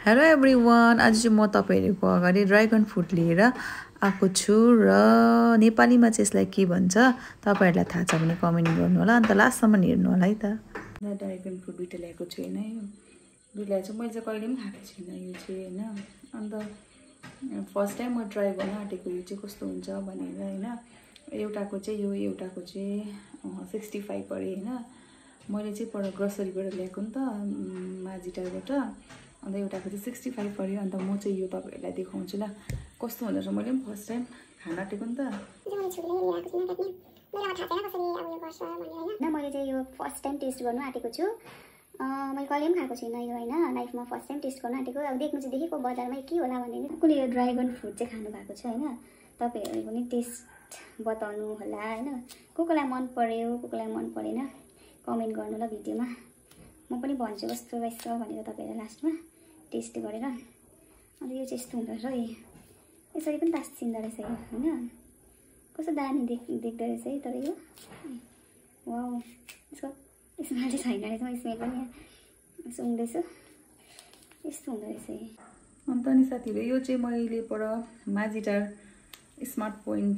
Hello everyone, आज चाहिँ म तपाईहरुको अगाडि ड्रागन फ्रुट लिएर आएको छु र नेपालीमा चाहिँ यसलाई के भन्छ तपाईहरुलाई थाहा छ भने कमेन्ट गर्नु होला। अन्त लास्टसम्म हेर्नु होला है त। ड्रागन फ्रुट दुईटा ल्याएको छु हैन, यो दुईटा चाहिँ मैले चाहिँ कहिले पनि खाएको छैन यो चाहिँ हैन। अन्त फर्स्ट टाइम म ट्राई गर्न आँटेको यो चाहिँ कस्तो हुन्छ भनेर हैन। एउटाको चाहिँ यो एउटाको चाहिँ 65 पर्यो हैन। मैले चाहिँ पर ग्रोसरीबाट ल्याएको नि त माझीटाबाट। अन्त एउटाको चाहिँ 65 पर्यो। अन्त म चाहिँ यो तपाईहरुलाई देखाउँछु ल कस्तो हुन्छ। मैले पनि फर्स्ट टाइम खान आँटेको नि त। मैले चाहिँ यो फर्स्ट टाइम टेस्ट गर्नु आँटेको छु। मैले कहिले पनि खाएको छैन यो हैन, लाइफमा फर्स्ट टाइम टेस्ट गर्न आँटेको। अब देख्नु चाहिँ देखेको बजारमा के होला भन्ने नि। कुनै यो ड्रागन फ्रुट चाहिँ खानु भएको छ हैन। तपाईहरुले पनि टेस्ट बताउनु होला हैन। कोलाई मन पर्यो कोलाई मन परेन कमेन्ट गर्नु ल भिडियोमा। म पनि भन्छु कस्तो रहेछ भनेर तपाईहरुले लास्टमा टेस्ट गरेर। अनि यो चाहिँ यस्तो हुँदो रहेछ है, यसरी पनि तासिँदो रहेछ यो हैन। कस्तो दामी देख्दो रहेछ है तर यो वाउ। यसको स्मेल चाहिँ छैन रहेछ, म स्मेल पनि सुन्दैछु यस्तो हुँदो रहेछ है। अन्त नि साथीहरु यो चाहिँ मैले पर माझीटार स्मार्ट पोइन्ट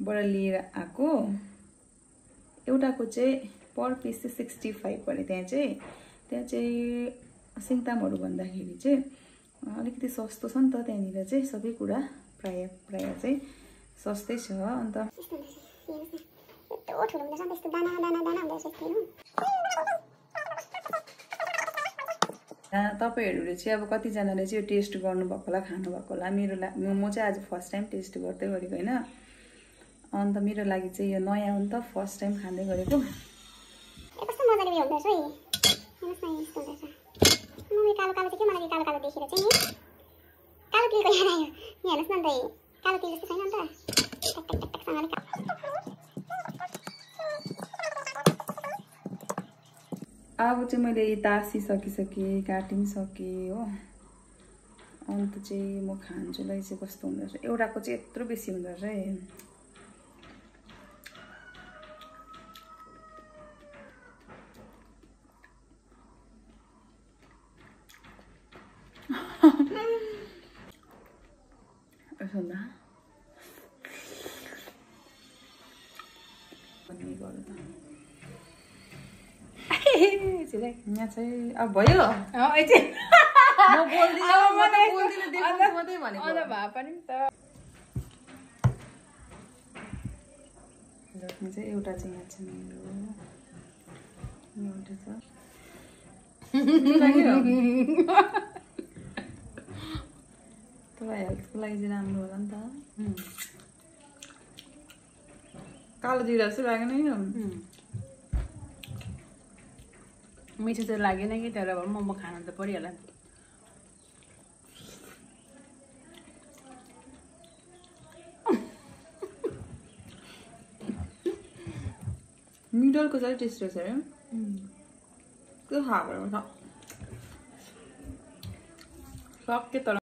बाट लिएर आएको। एउटाको चाहिँ पर पिस चाहिँ 65 पर्यो। त्यहाँ चाहिँ सिङतामहरु भन्दाखेरि चाहिँ अलिकति सस्तो छ नि त। त्यहाँनिर चाहिँ सबै कुरा प्राय चाहिँ सस्तै छ। अन्त तपाईहरुले चाहिँ अब कतिजनाले चाहिँ यो टेस्ट गर्नुभएको होला खानु भएको होला। म चाहिँ आज फर्स्ट टाइम टेस्ट गर्दै गरेको हैन। अन्त मेरो लागि चाहिँ यो नयाँ हो नि त, फर्स्ट टाइम खाँदै गरेको। कस्तो मजाले उयो हुँदैछ है। हेर्नुस् न यस्तो हुँदैछ। म कालो कालो चाहिँ के मलाई कालो कालो देखेर चाहिँ नि कालो तिलको याद आयो। यहाँ हेर्नुस् न त कालो तिल जस्तो छैन नि त। टक टक टक टक सँगले अब चाहिँ मैले तासी सकिसकेँ, काटि सकेँ हो। अन्त चाहिँ म खान्छु ल चाहिँ कस्तो हुँदो रहेछ। एउटाको चाहिँ यत्रो बेसी हुँदो रहेछ है। यहाँ चाहिँ अब भयो एउटा चाहिँ यहाँ छ मेरो एउटा तपाईँ हेल्थको लागि चाहिँ राम्रो होला नि त। कालो जिरा जस्तो लागेन नि। मिठो त लागेन कि तर अब मोमो खानु त परिहाल्यो। मिडलको चाहिँ टेस्ट रहेछ है। के खाएको छ सक्यो तर